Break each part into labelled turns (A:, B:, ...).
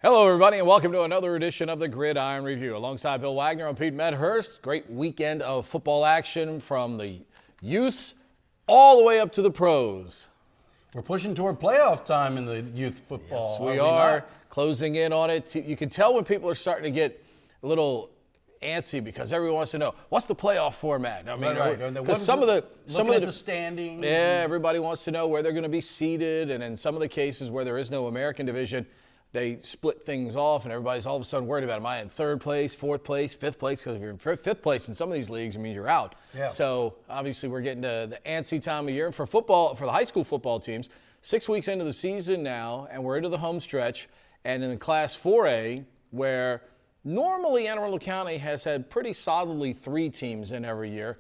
A: Hello, everybody, and welcome to another edition of the Gridiron Review. Alongside Bill Wagner, I'm Pete Medhurst. Great weekend of football action from the youths all the way up to the pros.
B: We're pushing toward playoff time in the youth football.
A: Yes, we are closing in on it. You can tell when people are starting to get a little antsy because everyone wants to know, what's the playoff format? I mean, because some of the
B: standings.
A: Yeah, everybody wants to know where they're going to be seated, and in some of the cases where there is no American division, they split things off, and everybody's all of a sudden worried about, am I in third place, fourth place, fifth place? Because if you're in fifth place in some of these leagues, it means you're out.
B: Yeah.
A: So obviously we're getting to the antsy time of year. And for football, for the high school football teams, 6 weeks into the season now, and we're into the home stretch. And in Class 4A, where normally Anne Arundel County has had pretty solidly 3 teams in every year,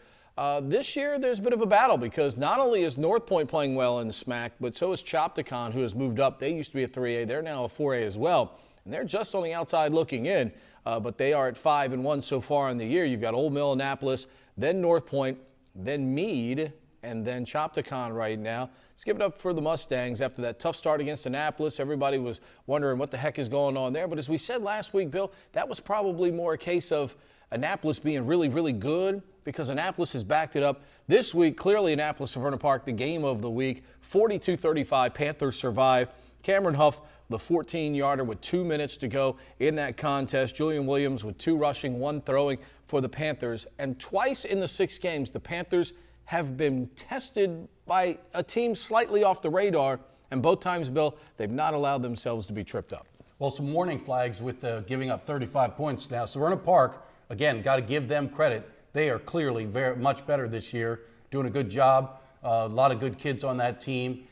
A: this year there's a bit of a battle because not only is North Point playing well in the SMAC, but so is Chopticon, who has moved up. They used to be a 3A. They're now a 4A as well. And they're just on the outside looking in, but they are at 5-1 so far in the year. You've got Old Mill, Annapolis, then North Point, then Meade, and then Chopticon right now. Let's give it up for the Mustangs after that tough start against Annapolis. Everybody was wondering what the heck is going on there. But as we said last week, Bill, that was probably more a case of Annapolis being really, really good because Annapolis has backed it up. This week, clearly Annapolis-Severna Park, the game of the week, 42-35, Panthers survive. Cameron Huff, the 14-yarder with 2 minutes to go in that contest. Julian Williams with 2 rushing, 1 throwing for the Panthers. And twice in the 6 games, the Panthers have been tested by a team slightly off the radar, and both times, Bill, they've not allowed themselves to be tripped up.
B: Well, some warning flags with giving up 35 points now. Severna Park, again, got to give them credit. They are clearly very much better this year, doing a good job. A lot of good kids on that team.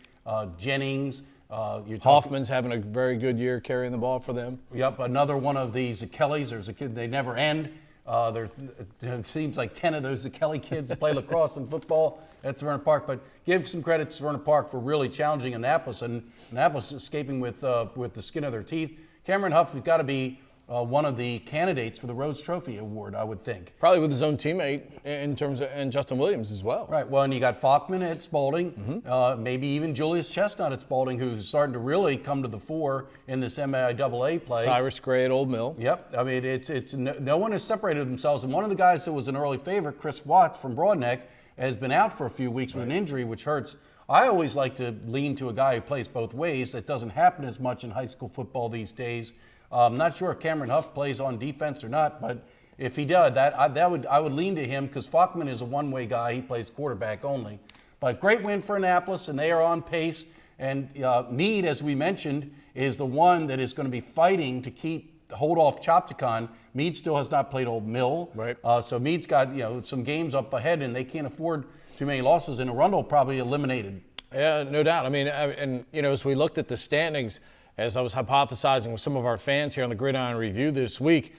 B: Jennings.
A: Hoffman's having a very good year carrying the ball for them.
B: Yep, another one of these Kellys. There's a kid, they never end. It seems like 10 of those Kelly kids play lacrosse and football at Severna Park. But give some credit to Severna Park for really challenging Annapolis, and Annapolis escaping with the skin of their teeth. Cameron Huff has got to be one of the candidates for the Rhodes Trophy Award, I would think.
A: Probably with his own teammate in terms of, and Justin Williams as well.
B: Right. Well, and you got Falkman at Spalding, maybe even Julius Chestnut at Spalding, who's starting to really come to the fore in this MIAA play.
A: Cyrus Gray at Old Mill.
B: Yep. I mean, it's no one has separated themselves. And one of the guys that was an early favorite, Chris Watts from Broadneck, has been out for a few weeks with an injury, which hurts. I always like to lean to a guy who plays both ways. That doesn't happen as much in high school football these days. I'm not sure if Cameron Huff plays on defense or not, but if he does, I would lean to him because Falkman is a one-way guy. He plays quarterback only. But great win for Annapolis, and they are on pace. And Meade, as we mentioned, is the one that is going to be fighting to hold off Chopticon. Meade still has not played Old Mill,
A: right?
B: So Meade's got some games up ahead, and they can't afford too many losses. And Arundel probably eliminated.
A: Yeah, no doubt. I mean, and as we looked at the standings, as I was hypothesizing with some of our fans here on the Gridiron Review this week,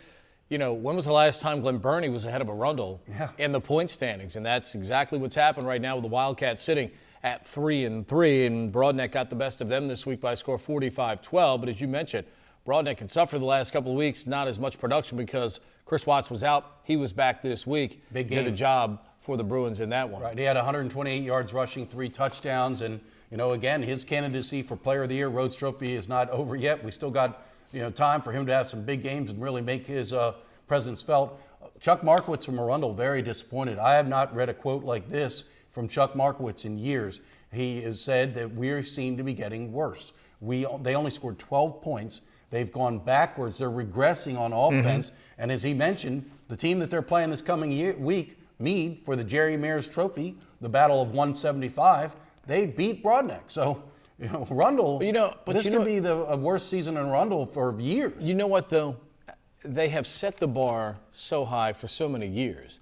A: when was the last time Glen Burnie was ahead of Arundel in the point standings? And that's exactly what's happened right now with the Wildcats sitting at 3-3, and Broadneck got the best of them this week by a score 45-12. But as you mentioned, Broadneck had suffered the last couple of weeks, not as much production because Chris Watts was out. He was back this week.
B: Big game.
A: Did a job for the Bruins in that one.
B: Right. He had 128 yards rushing, 3 touchdowns, and again, his candidacy for Player of the Year, Rhodes Trophy, is not over yet. We still got, time for him to have some big games and really make his presence felt. Chuck Markowitz from Arundel, very disappointed. I have not read a quote like this from Chuck Markowitz in years. He has said that we seem to be getting worse. They only scored 12 points. They've gone backwards. They're regressing on offense. And as he mentioned, the team that they're playing this coming week, Meade, for the Jerry Mears Trophy, the Battle of 175, they beat Broadneck. So, Arundel, this could be the worst season in Arundel for years.
A: You know what, though? They have set the bar so high for so many years.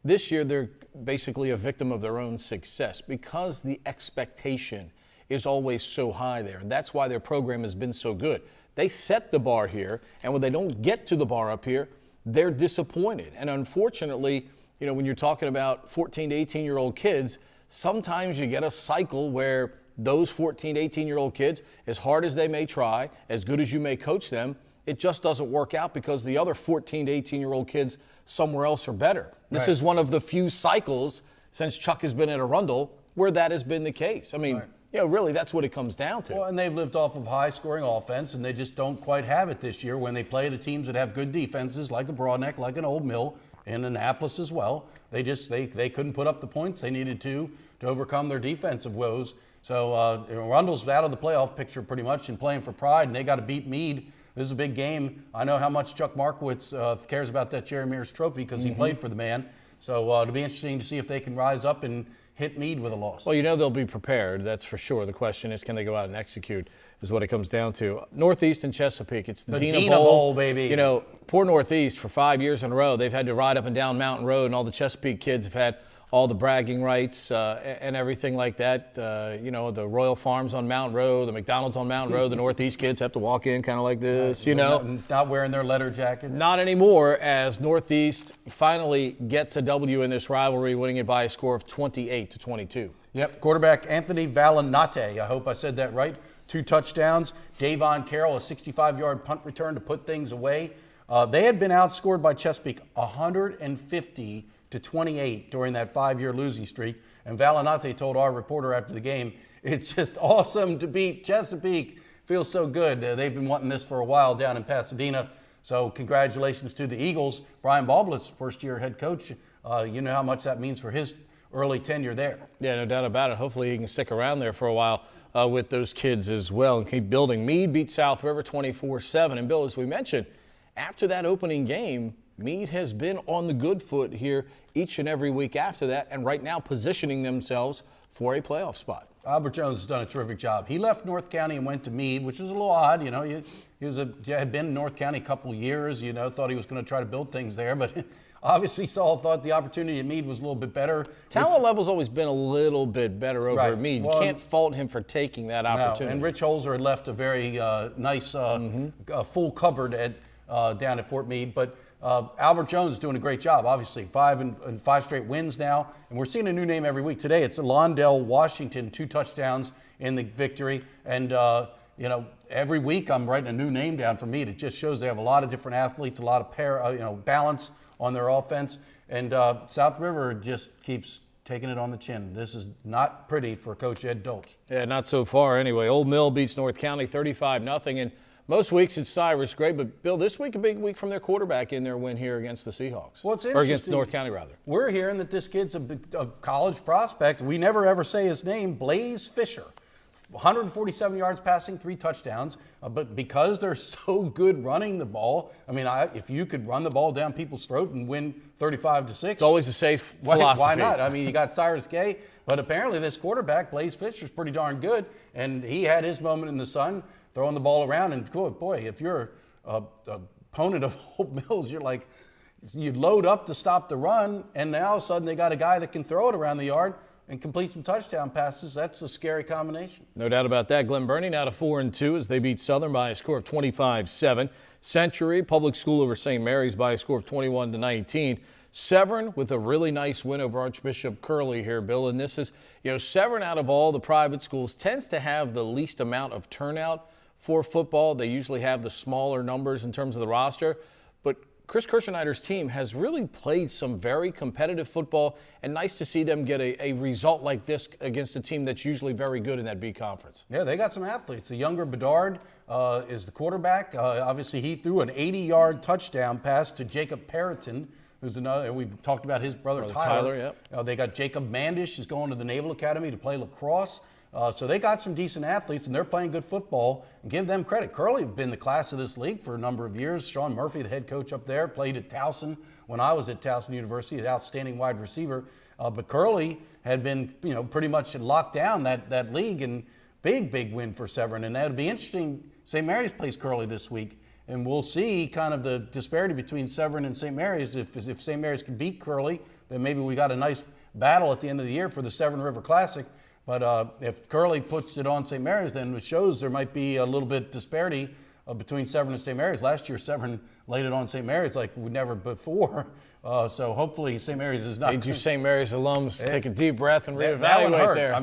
A: This year, they're basically a victim of their own success because the expectation is always so high there. And that's why their program has been so good. They set the bar here, and when they don't get to the bar up here, they're disappointed. And unfortunately, when you're talking about 14 to 18-year-old kids, sometimes you get a cycle where those 14 to 18-year-old kids, as hard as they may try, as good as you may coach them, it just doesn't work out because the other 14 to 18-year-old kids somewhere else are better. This is one of the few cycles since Chuck has been at Arundel where that has been the case. I mean, really that's what it comes down to.
B: Well, and they've lived off of high-scoring offense, and they just don't quite have it this year when they play the teams that have good defenses, like a Broadneck, like an Old Mill, and Annapolis as well. They couldn't put up the points they needed to overcome their defensive woes. So Rundle's out of the playoff picture pretty much and playing for pride, and they got to beat Meade. This is a big game. I know how much Chuck Markowitz cares about that Jerry Mears trophy because he played for the man. So it'll be interesting to see if they can rise up and hit Meade with a loss.
A: Well, they'll be prepared, that's for sure. The question is, can they go out and execute is what it comes down to. Northeast and Chesapeake, it's the
B: Dina Bowl, baby.
A: Poor Northeast for 5 years in a row. They've had to ride up and down Mountain Road, and all the Chesapeake kids have had all the bragging rights and everything like that. The Royal Farms on Mountain Road, the McDonald's on Mountain Road, the Northeast kids have to walk in kind of like this,
B: Not wearing their leather jackets.
A: Not anymore, as Northeast finally gets a W in this rivalry, winning it by a score of 28-22.
B: Yep, quarterback Anthony Valinate, I hope I said that right. 2 touchdowns. Davon Carroll, a 65-yard punt return to put things away. They had been outscored by Chesapeake 150-28 during that 5-year losing streak. And Valinate told our reporter after the game, it's just awesome to beat Chesapeake. Feels so good. They've been wanting this for a while down in Pasadena. So congratulations to the Eagles. Brian Baldwin's first-year head coach. You know how much that means for his early tenure there.
A: Yeah, no doubt about it. Hopefully he can stick around there for a while with those kids as well and keep building. Meade beat South River 24-7. And Bill, as we mentioned, after that opening game, Meade has been on the good foot here each and every week after that, and right now positioning themselves for a playoff spot.
B: Albert Jones has done a terrific job. He left North County and went to Meade, which is a little odd. He had been in North County a couple of years. Thought he was going to try to build things there, but obviously Saul thought the opportunity at Meade was a little bit better.
A: Talent level's always been a little bit better over at Meade.
B: Well,
A: you can't fault him for taking that opportunity.
B: No, and Rich Holzer had left a very nice full cupboard down at Fort Meade, but Albert Jones is doing a great job, obviously. 5 straight wins now, and we're seeing a new name every week. Today it's Londell Washington, 2 touchdowns in the victory, and every week I'm writing a new name down for Meade. It just shows they have a lot of different athletes, a lot of balance on their offense, and South River just keeps taking it on the chin. This is not pretty for Coach Ed Dolch.
A: Yeah, not so far anyway. Old Mill beats North County 35-0, and most weeks it's Cyrus Gray, but Bill, this week a big week from their quarterback in their win here against the Seahawks.
B: Well, it's
A: or against North County, rather.
B: We're hearing that this kid's a college prospect. We never ever say his name, Blaze Fisher. 147 yards passing, 3 touchdowns. But because they're so good running the ball, if you could run the ball down people's throat and win 35-6.
A: It's always a safe philosophy.
B: Why not? You got Cyrus Gay, but apparently this quarterback, Blaze Fisher, is pretty darn good. And he had his moment in the sun, throwing the ball around. And boy, if you're an opponent of Old Mills, you load up to stop the run, and now all of a sudden they got a guy that can throw it around the yard and complete some touchdown passes. That's a scary combination.
A: No doubt about that. Glen Burnie now to 4-2 as they beat Southern by a score of 25-7. Century Public School over St. Mary's by a score of 21-19. Severn with a really nice win over Archbishop Curley here, Bill. And this is, Severn out of all the private schools tends to have the least amount of turnout for football. They usually have the smaller numbers in terms of the roster. But Chris Kirschneider's team has really played some very competitive football, and nice to see them get a result like this against a team that's usually very good in that B conference.
B: Yeah, they got some athletes. The younger Bedard is the quarterback. Obviously, he threw an 80-yard touchdown pass to Jacob Perriton, who's another. We've talked about his brother Tyler.
A: Yep.
B: They got Jacob Mandish is going to the Naval Academy to play lacrosse. So they got some decent athletes, and they're playing good football, and give them credit. Curley have been the class of this league for a number of years. Sean Murphy, the head coach up there, played at Towson when I was at Towson University, an outstanding wide receiver. But Curley had been, pretty much locked down that league, and big win for Severn. And that'll be interesting. St. Mary's plays Curley this week, and we'll see kind of the disparity between Severn and St. Mary's. If St. Mary's can beat Curley, then maybe we got a nice battle at the end of the year for the Severn River Classic. But if Curley puts it on St. Mary's, then it shows there might be a little bit disparity between Severn and St. Mary's. Last year, Severn laid it on St. Mary's like we never before. So hopefully St. Mary's is not.
A: Made you St. Mary's alums take a deep breath and reevaluate
B: that one hurt.
A: there.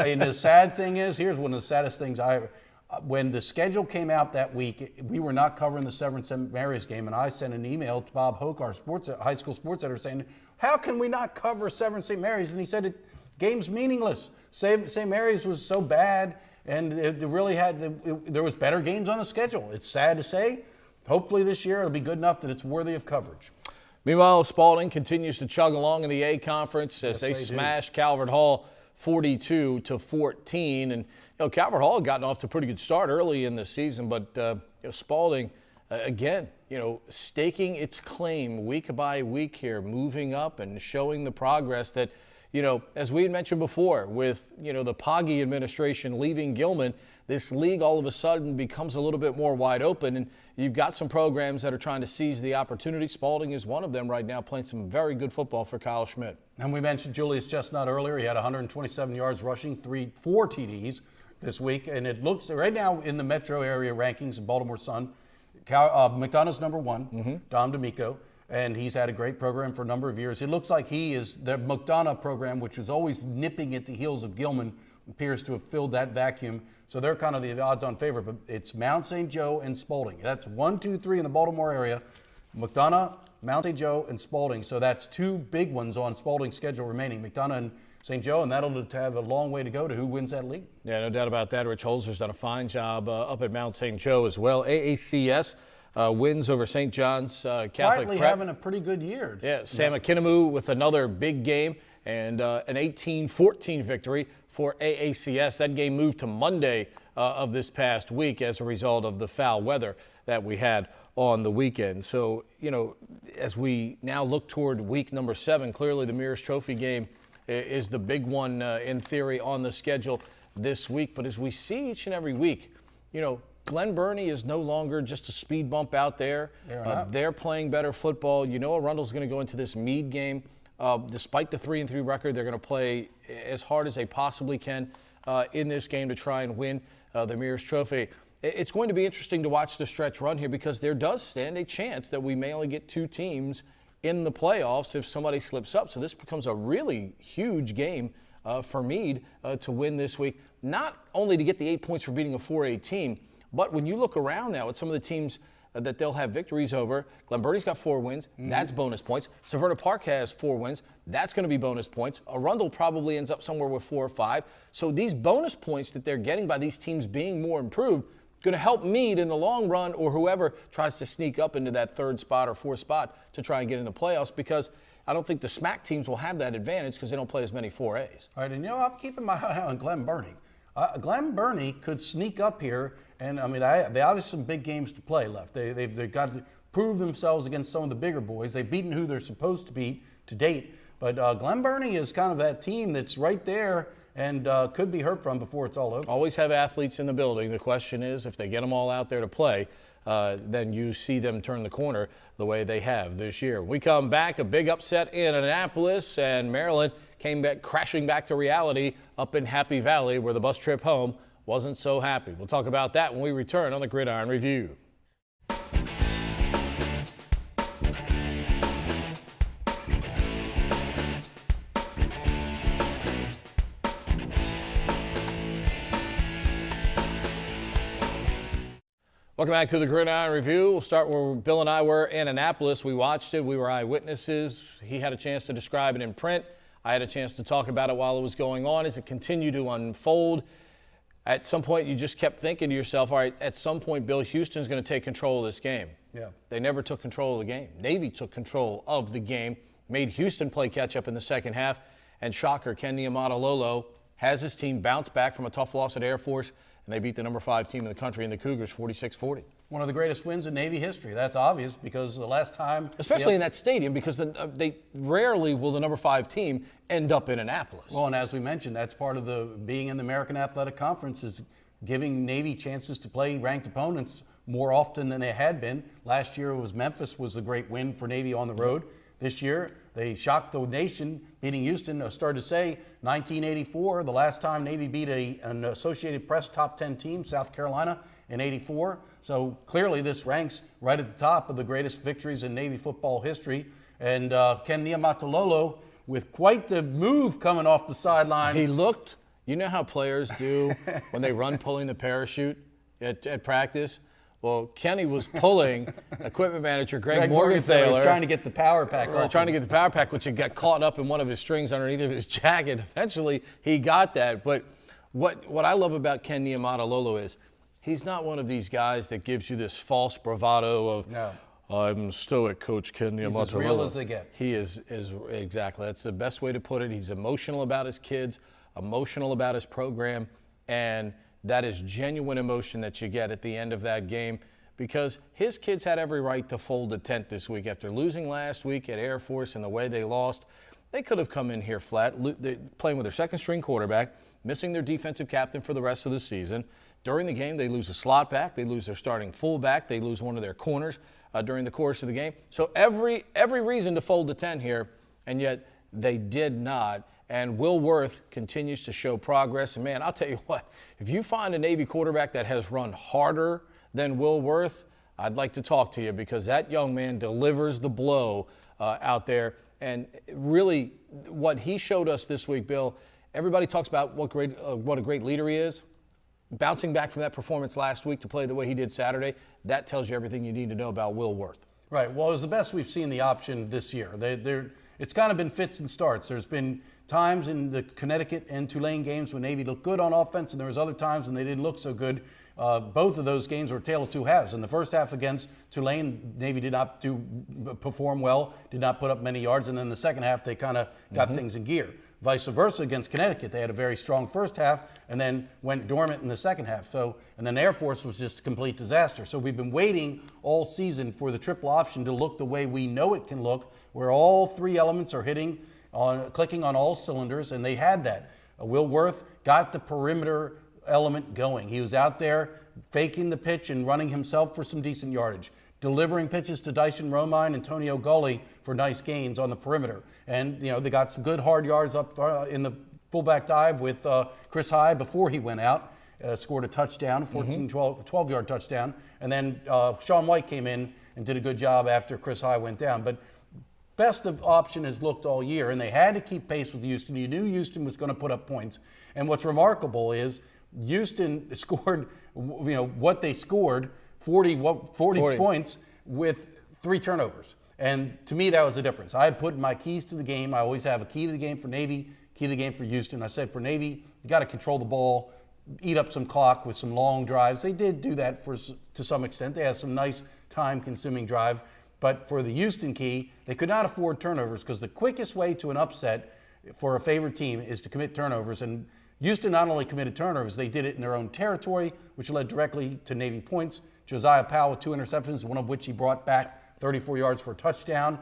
B: And the sad thing is, here's one of the saddest things when the schedule came out that week, we were not covering the Severn St. Mary's game, and I sent an email to Bob Hoke, our high school sports editor, saying, how can we not cover Severn St. Mary's? And he said, game's meaningless. St. Mary's was so bad, and there was better games on the schedule. It's sad to say. Hopefully this year it'll be good enough that it's worthy of coverage.
A: Meanwhile, Spalding continues to chug along in the A Conference as they smash Calvert Hall 42-14. And Calvert Hall had gotten off to a pretty good start early in the season, but Spalding again, staking its claim week by week here, moving up and showing the progress that, as we had mentioned before, with, the Poggi administration leaving Gilman, this league all of a sudden becomes a little bit more wide open, and you've got some programs that are trying to seize the opportunity. Spalding is one of them right now, playing some very good football for Kyle Schmidt.
B: And we mentioned Julius Chestnut earlier. He had 127 yards rushing, 4 TDs this week, and it looks right now in the metro area rankings of Baltimore Sun, McDonough's number 1, Dom D'Amico, and he's had a great program for a number of years. It looks like he is the McDonough program, which was always nipping at the heels of Gilman, appears to have filled that vacuum. So they're kind of the odds-on favorite, but it's Mount St. Joe and Spalding. That's 1, 2, 3 in the Baltimore area. McDonough, Mount St. Joe, and Spalding. So that's 2 big ones on Spalding's schedule remaining, McDonough and St. Joe, and that'll have a long way to go to who wins that league.
A: Yeah, no doubt about that. Rich Holzer's done a fine job up at Mount St. Joe as well. AACS wins over St. John's Catholic
B: Quietly
A: Prep.
B: having a pretty good year.
A: Yeah, Sam Akinamu with another big game and an 18-14 victory for AACS. That game moved to Monday of this past week as a result of the foul weather that we had on the weekend. So, as we now look toward week number 7, clearly the Mears Trophy game is the big one in theory on the schedule this week. But as we see each and every week, Glen Burnie is no longer just a speed bump out there. They're playing better football. Arundel's going to go into this Meade game. Despite the 3-3 record, they're going to play as hard as they possibly can in this game to try and win the Mears Trophy. It's going to be interesting to watch the stretch run here because there does stand a chance that we may only get 2 teams in the playoffs if somebody slips up. So this becomes a really huge game for Meade to win this week, not only to get the 8 points for beating a 4A team, but when you look around now at some of the teams that they'll have victories over, Glen Burnie's got 4 wins. That's bonus points. Severna Park has 4 wins. That's going to be bonus points. Arundel probably ends up somewhere with 4 or 5. So these bonus points that they're getting by these teams being more improved going to help Meade in the long run, or whoever tries to sneak up into that 3rd spot or 4th spot to try and get in the playoffs, because I don't think the SMAC teams will have that advantage because they don't play as many 4As.
B: All right, and I'm keeping my eye on Glen Burnie. Glen Burnie could sneak up here, and they obviously some big games to play left. They've got to prove themselves against some of the bigger boys. They've beaten who they're supposed to beat to date, but Glen Burnie is kind of that team that's right there and could be hurt from before it's all over.
A: Always have athletes in the building. The question is, if they get them all out there to play, then you see them turn the corner the way they have this year. We come back, a big upset in Annapolis, and Maryland came back crashing back to reality up in Happy Valley, where the bus trip home wasn't so happy. We'll talk about that when we return on the Gridiron Review. Welcome back to the Gridiron Review. We'll start where Bill and I were in Annapolis. We watched it. We were eyewitnesses. He had a chance to describe it in print. I had a chance to talk about it while it was going on as it continued to unfold. At some point, you just kept thinking to yourself, all right, at some point, Bill, Houston's going to take control of this game.
B: Yeah.
A: They never took control of the game. Navy took control of the game, made Houston play catch-up in the second half, and shocker, Ken Niumatalolo has his team bounce back from a tough loss at Air Force, and they beat the number 5 team in the country in the Cougars 46-40.
B: One of the greatest wins in Navy history. That's obvious because the last time...
A: Especially in that stadium, because they rarely will the number 5 team end up in Annapolis.
B: Well, and as we mentioned, that's part of the being in the American Athletic Conference is giving Navy chances to play ranked opponents more often than they had been. Last year, it was Memphis was a great win for Navy on the road. This year, they shocked the nation, beating Houston. I started to say 1984, the last time Navy beat an Associated Press top 10 team, South Carolina, in '84. So clearly this ranks right at the top of the greatest victories in Navy football history. And Ken Niumatalolo with quite the move coming off the sideline.
A: He looked, you know how players do when they run pulling the parachute at practice? Well, Kenny was pulling equipment manager Greg
B: Morgenthaler.
A: Morgenthaler.
B: Was trying to get the power pack off.
A: Trying to get the power pack, which had got caught up in one of his strings underneath of his jacket. Eventually, he got that. But what I love about Ken Niumatalolo is he's not one of these guys that gives you this false bravado of,
B: no.
A: I'm stoic, Coach Ken Niumatalolo.
B: He's as real as they get.
A: He is exactly. That's the best way to put it. He's emotional about his kids, emotional about his program, and that is genuine emotion that you get at the end of that game, because his kids had every right to fold a tent this week after losing last week at Air Force and the way they lost. They could have come in here flat, playing with their second-string quarterback, missing their defensive captain for the rest of the season. During the game, they lose a slot back, they lose their starting fullback, they lose one of their corners during the course of the game. So every reason to fold the tent here, and yet they did not. And Will Worth continues to show progress. And, man, I'll tell you what, if you find a Navy quarterback that has run harder than Will Worth, I'd like to talk to you, because that young man delivers the blow out there. And really what he showed us this week, Bill, everybody talks about what a great leader he is. Bouncing back from that performance last week to play the way he did Saturday, that tells you everything you need to know about Will Worth.
B: Right. Well, it was the best we've seen the option this year. It's kind of been fits and starts. There's been times in the Connecticut and Tulane games when Navy looked good on offense, and there was other times when they didn't look so good. Both of those games were a tale of two halves. In the first half against Tulane, Navy did not perform well, did not put up many yards, and then the second half they kind of got things in gear. Vice versa against Connecticut, they had a very strong first half and then went dormant in the second half. And then Air Force was just a complete disaster. So we've been waiting all season for the triple option to look the way we know it can look, where all three elements are clicking on all cylinders, and they had that. Will Worth got the perimeter element going. He was out there faking the pitch and running himself for some decent yardage, delivering pitches to Dyson Romine and Antonio Gully for nice gains on the perimeter. And, they got some good hard yards up in the fullback dive with Chris High before he went out, scored a touchdown, 12-yard touchdown. And then Sean White came in and did a good job after Chris High went down. But best of option has looked all year, and they had to keep pace with Houston. You knew Houston was going to put up points. And what's remarkable is Houston scored, what they scored, 40 points with 3 turnovers. And to me, that was the difference. I put my keys to the game. I always have a key to the game for Navy, key to the game for Houston. I said for Navy, you got to control the ball, eat up some clock with some long drives. They did do that to some extent. They had some nice time-consuming drive. But for the Houston key, they could not afford turnovers, because the quickest way to an upset for a favorite team is to commit turnovers. And Houston not only committed turnovers, they did it in their own territory, which led directly to Navy points. Josiah Powell with 2 interceptions, one of which he brought back 34 yards for a touchdown.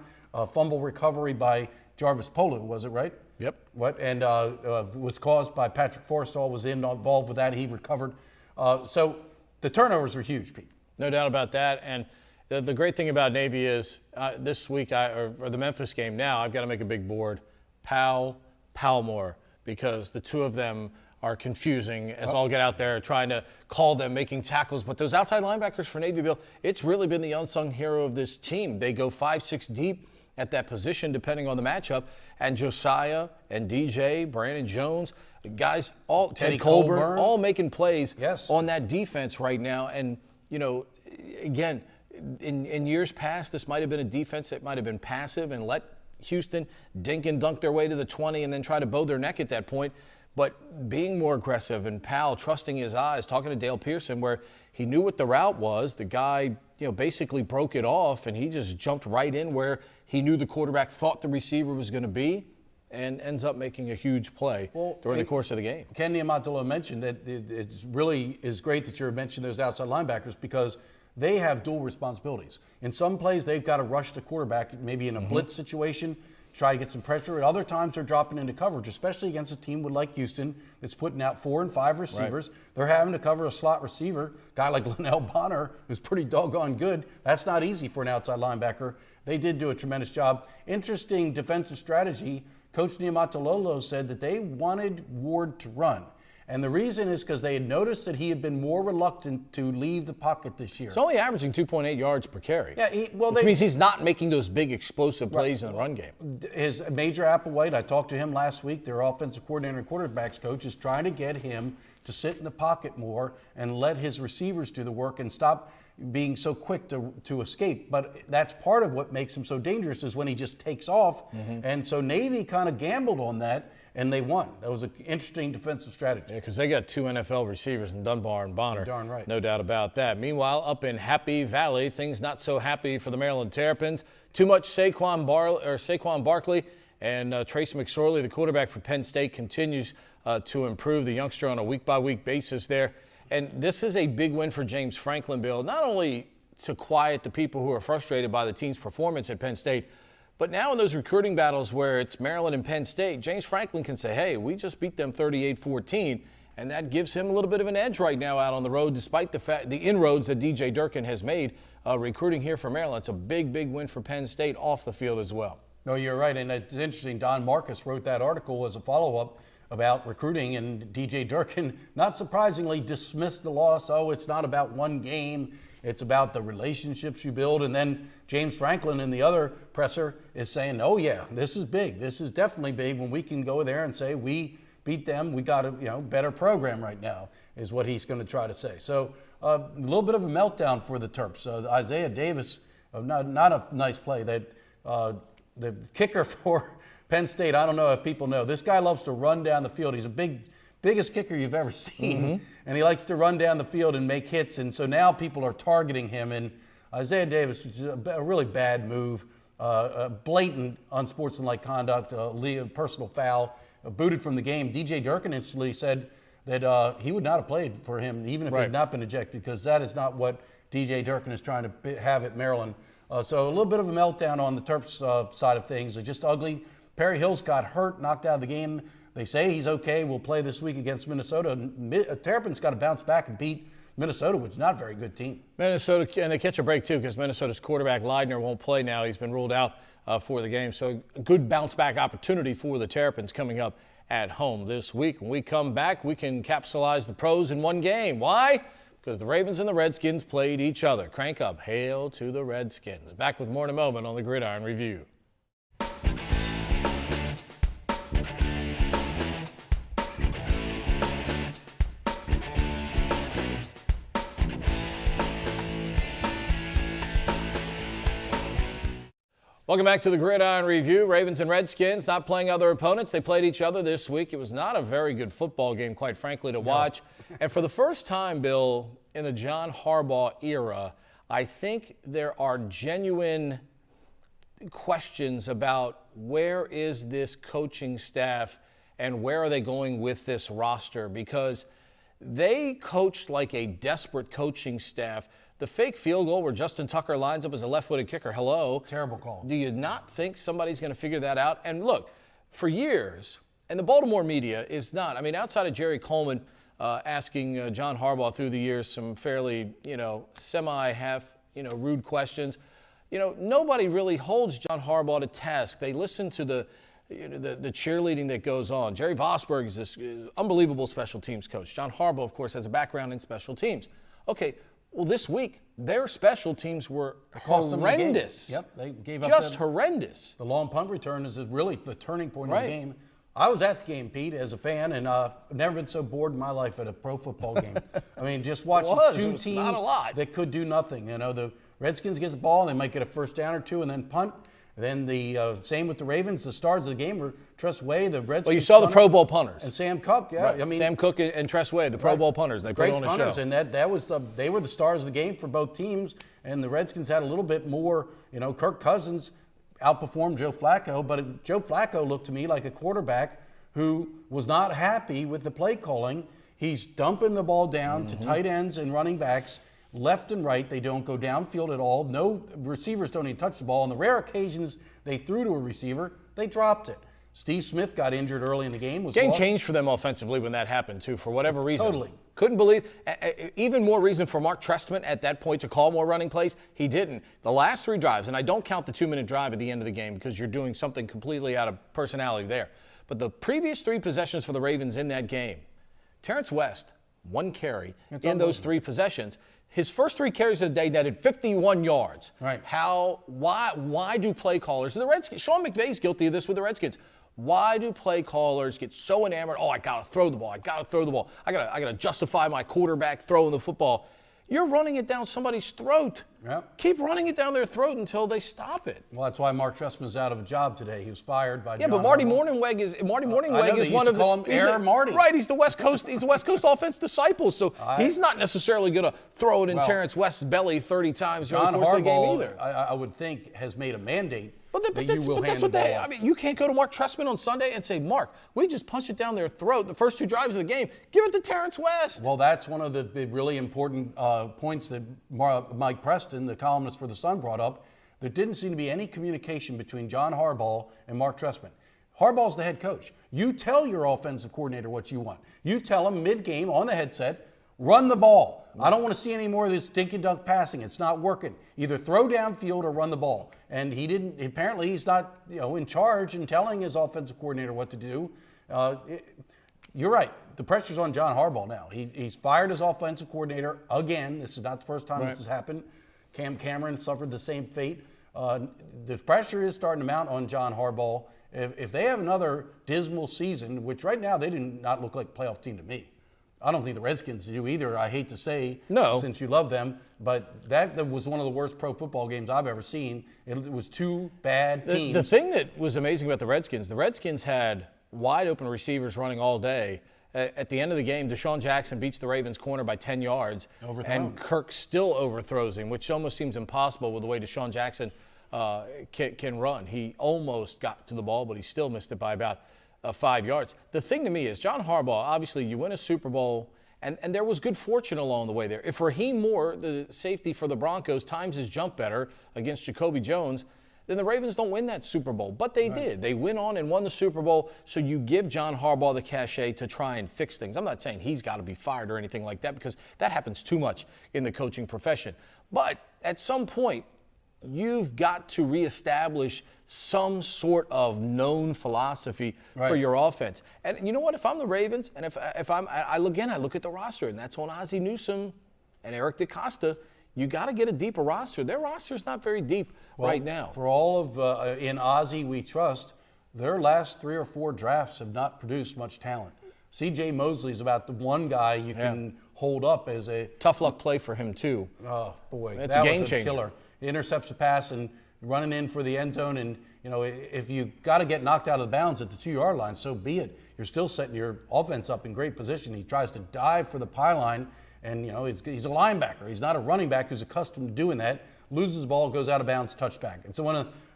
B: Fumble recovery by Jarvis Polu, was it right?
A: Yep.
B: And was caused by Patrick Forrestall, was involved with that. He recovered. So the turnovers are huge, Pete.
A: No doubt about that. And the great thing about Navy is this week, or the Memphis game now, I've got to make a big board. Palmore, because the two of them are confusing as all get out there trying to call them, making tackles. But those outside linebackers for Navy, Bill, it's really been the unsung hero of this team. They go 5-6 deep at that position depending on the matchup. And Josiah and DJ, Brandon Jones, guys, Ted Colburn, all making plays on that defense right now. And, again, in years past, this might have been a defense that might have been passive and let Houston dink and dunk their way to the 20 and then try to bow their neck at that point. But being more aggressive, and Powell trusting his eyes, talking to Dale Pearson, where he knew what the route was. The guy, basically broke it off, and he just jumped right in where he knew the quarterback thought the receiver was going to be, and ends up making a huge play during the course of the game.
B: Ken Niumatalolo mentioned that it really is great that you're mentioning those outside linebackers, because they have dual responsibilities. In some plays, they've got to rush the quarterback, maybe in a blitz situation, try to get some pressure. At other times, they're dropping into coverage, especially against a team like Houston that's putting out 4 and 5 receivers. Right. They're having to cover a slot receiver, a guy like Linnell Bonner, who's pretty doggone good. That's not easy for an outside linebacker. They did do a tremendous job. Interesting defensive strategy. Coach Niumatalolo said that they wanted Ward to run. And the reason is because they had noticed that he had been more reluctant to leave the pocket this year.
A: He's only averaging 2.8 yards per carry.
B: Yeah,
A: which means he's not making those big explosive plays in the run game.
B: His Major Applewhite, I talked to him last week, their offensive coordinator and quarterbacks coach, is trying to get him to sit in the pocket more and let his receivers do the work and stop being so quick to escape. But that's part of what makes him so dangerous is when he just takes off. And so Navy kind of gambled on that, and they won. That was an interesting defensive strategy.
A: Yeah, because they got 2 NFL receivers in Dunbar and Bonner.
B: You're darn right.
A: No doubt about that. Meanwhile, up in Happy Valley, things not so happy for the Maryland Terrapins. Too much Saquon Barkley, and Trace McSorley, the quarterback for Penn State, continues to improve the youngster on a week-by-week basis there. And this is a big win for James Franklin, Bill, not only to quiet the people who are frustrated by the team's performance at Penn State, but now in those recruiting battles where it's Maryland and Penn State, James Franklin can say, hey, we just beat them 38-14, and that gives him a little bit of an edge right now out on the road, despite the inroads that DJ Durkin has made recruiting here for Maryland. It's a big, big win for Penn State off the field as well.
B: No, you're right, and it's interesting. Don Marcus wrote that article as a follow-up about recruiting, and DJ Durkin, not surprisingly, dismissed the loss. Oh, it's not about one game. It's about the relationships you build. And then James Franklin in the other presser is saying, oh, yeah, this is big. This is definitely big when we can go there and say we beat them. We got a better program right now is what he's going to try to say. So a little bit of a meltdown for the Terps. Isaiah Davis, not a nice play. The kicker for Penn State, I don't know if people know, this guy loves to run down the field. He's a biggest kicker you've ever seen, and he likes to run down the field and make hits, and so now people are targeting him, and Isaiah Davis is a really bad move, a blatant unsportsmanlike conduct, a personal foul, booted from the game. DJ Durkin instantly said that he would not have played for him even if he had not been ejected, because that is not what DJ Durkin is trying to have at Maryland. So a little bit of a meltdown on the Terps side of things. They're just ugly. Perry Hills got hurt, knocked out of the game. They say he's okay. We'll play this week against Minnesota. Terrapins got to bounce back and beat Minnesota, which is not a very good team.
A: Minnesota, and they catch a break too because Minnesota's quarterback Leidner won't play now. He's been ruled out for the game. So a good bounce back opportunity for the Terrapins coming up at home this week. When we come back, we can capsulize the pros in one game. Why? Because the Ravens and the Redskins played each other. Crank up, hail to the Redskins. Back with more in a moment on the Gridiron Review. Welcome back to the Gridiron Review. Ravens and Redskins not playing other opponents. They played each other this week. It was not a very good football game, quite frankly, to watch. And for the first time, Bill, in the John Harbaugh era, I think there are genuine questions about where is this coaching staff and where are they going with this roster, because they coached like a desperate coaching staff. The fake field goal where Justin Tucker lines up as a left-footed kicker, hello.
B: Terrible call.
A: Do you not think somebody's going to figure that out? And look, for years, and the Baltimore media is not, I mean, outside of Jerry Coleman asking John Harbaugh through the years some fairly, semi-half, rude questions, nobody really holds John Harbaugh to task. They listen to the cheerleading that goes on. Jerry Vosberg is this unbelievable special teams coach. John Harbaugh, of course, has a background in special teams. Okay, well, this week, their special teams were horrendous.
B: Yep, they gave up.
A: Just horrendous.
B: The long punt return is really the turning point of the game. I was at the game, Pete, as a fan, and I've never been so bored in my life at a pro football game. I mean, just watching two teams that could do nothing. The Redskins get the ball, and they might get a first down or two, and then punt. Then the same with the Ravens. The stars of the game were Tress Way, the Redskins.
A: Well, you saw the Pro Bowl punters.
B: And Sam Cook, yeah.
A: Right. I mean, Sam Cook and Tress Way, the Pro Bowl punters. They put on a
B: punters,
A: show.
B: And that was they were the stars of the game for both teams. And the Redskins had a little bit more, Kirk Cousins outperformed Joe Flacco, but Joe Flacco looked to me like a quarterback who was not happy with the play calling. He's dumping the ball down to tight ends and running backs left and right. They don't go downfield at all. No receivers don't even touch the ball. On the rare occasions they threw to a receiver, they dropped it. Steve Smith got injured early in the game.
A: Game changed for them offensively when that happened, too, for whatever reason.
B: Totally.
A: Couldn't believe. Even more reason for Mark Trestman at that point to call more running plays. He didn't. The last 3 drives, and I don't count the 2-minute drive at the end of the game because you're doing something completely out of personality there. But the previous 3 possessions for the Ravens in that game, Terrence West, 1 carry in those 3 possessions. His first 3 carries of the day netted 51 yards.
B: Right.
A: Why do play callers, and the Redskins, Sean McVay's guilty of this with the Redskins. Why do play callers get so enamored? Oh, I got to throw the ball. I got to throw the ball. I got to justify my quarterback throwing the football. You're running it down somebody's throat.
B: Yep.
A: Keep running it down their throat until they stop it.
B: Well, that's why Mark Trestman is out of a job today. He was fired by John
A: But Marty
B: Harbaugh.
A: Mornhinweg is one of the.
B: Call him Air Marty.
A: Right, he's the West Coast offense disciple, so he's not necessarily going to throw it in Terrence West's belly 30 times during the course of the game either.
B: I would think, has made a mandate.
A: But that's what they. I mean, you can't go to Mark Trestman on Sunday and say, Mark, we just punched it down their throat the first 2 drives of the game. Give it to Terrence West.
B: Well, that's one of the really important points that Mike Preston, the columnist for The Sun, brought up. There didn't seem to be any communication between John Harbaugh and Mark Trestman. Harbaugh's the head coach. You tell your offensive coordinator what you want. You tell him mid-game on the headset, run the ball. I don't want to see any more of this dinky dunk passing. It's not working. Either throw downfield or run the ball. And he didn't. Apparently, he's not in charge and telling his offensive coordinator what to do. You're right. The pressure's on John Harbaugh now. He's fired his offensive coordinator again. This is not the first time this has happened. Cam Cameron suffered the same fate. The pressure is starting to mount on John Harbaugh. If they have another dismal season, which right now they do not look like a playoff team to me. I don't think the Redskins do either. I hate to say, since you love them, but that was one of the worst pro football games I've ever seen. It was 2 bad teams.
A: The thing that was amazing about the Redskins had wide open receivers running all day. At the end of the game, Deshaun Jackson beats the Ravens corner by 10 yards.
B: Overthrown.
A: And Kirk still overthrows him, which almost seems impossible with the way Deshaun Jackson can run. He almost got to the ball, but he still missed it by about 5 yards. The thing to me is John Harbaugh, obviously you win a Super Bowl, and there was good fortune along the way there. If Raheem Moore, the safety for the Broncos, times his jump better against Jacoby Jones, then the Ravens don't win that Super Bowl. But they did. They went on and won the Super Bowl, so you give John Harbaugh the cachet to try and fix things. I'm not saying he's got to be fired or anything like that because that happens too much in the coaching profession. But at some point, you've got to reestablish some sort of known philosophy for your offense. And you know what? If I'm the Ravens, and I look at the roster, and that's on Ozzie Newsome and Eric DeCosta. You got to get a deeper roster. Their roster's not very deep right now.
B: For all of in Ozzie we trust, their last 3 or 4 drafts have not produced much talent. C.J. Mosley's about the one guy you can hold up as a
A: tough luck play for him too.
B: Oh boy,
A: that's a game changer.
B: Killer. He intercepts a pass and running in for the end zone, and if you got to get knocked out of bounds at the 2-yard line, so be it. You're still setting your offense up in great position. He tries to dive for the pylon, and he's a linebacker. He's not a running back who's accustomed to doing that. Loses the ball, goes out of bounds, touchback. It's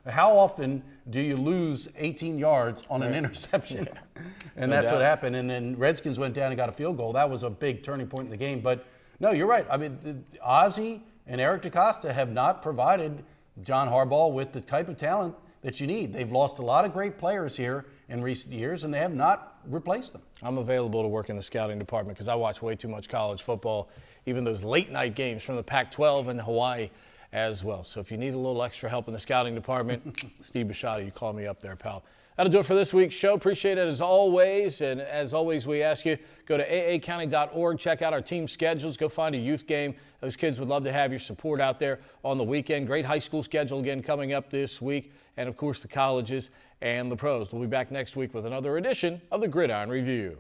B: how often do you lose 18 yards on an interception? And that's what happened. And then Redskins went down and got a field goal. That was a big turning point in the game. But no, you're right. I mean, Ozzie and Eric DeCosta have not provided John Harbaugh with the type of talent that you need. They've lost a lot of great players here in recent years, and they have not replaced them.
A: I'm available to work in the scouting department because I watch way too much college football, even those late-night games from the Pac-12 and Hawaii as well. So if you need a little extra help in the scouting department, Steve Bisciotti, you call me up there, pal. That'll do it for this week's show. Appreciate it as always. And as always, we ask you, go to aacounty.org, check out our team schedules, go find a youth game. Those kids would love to have your support out there on the weekend. Great high school schedule again coming up this week. And, of course, the colleges and the pros. We'll be back next week with another edition of the Gridiron Review.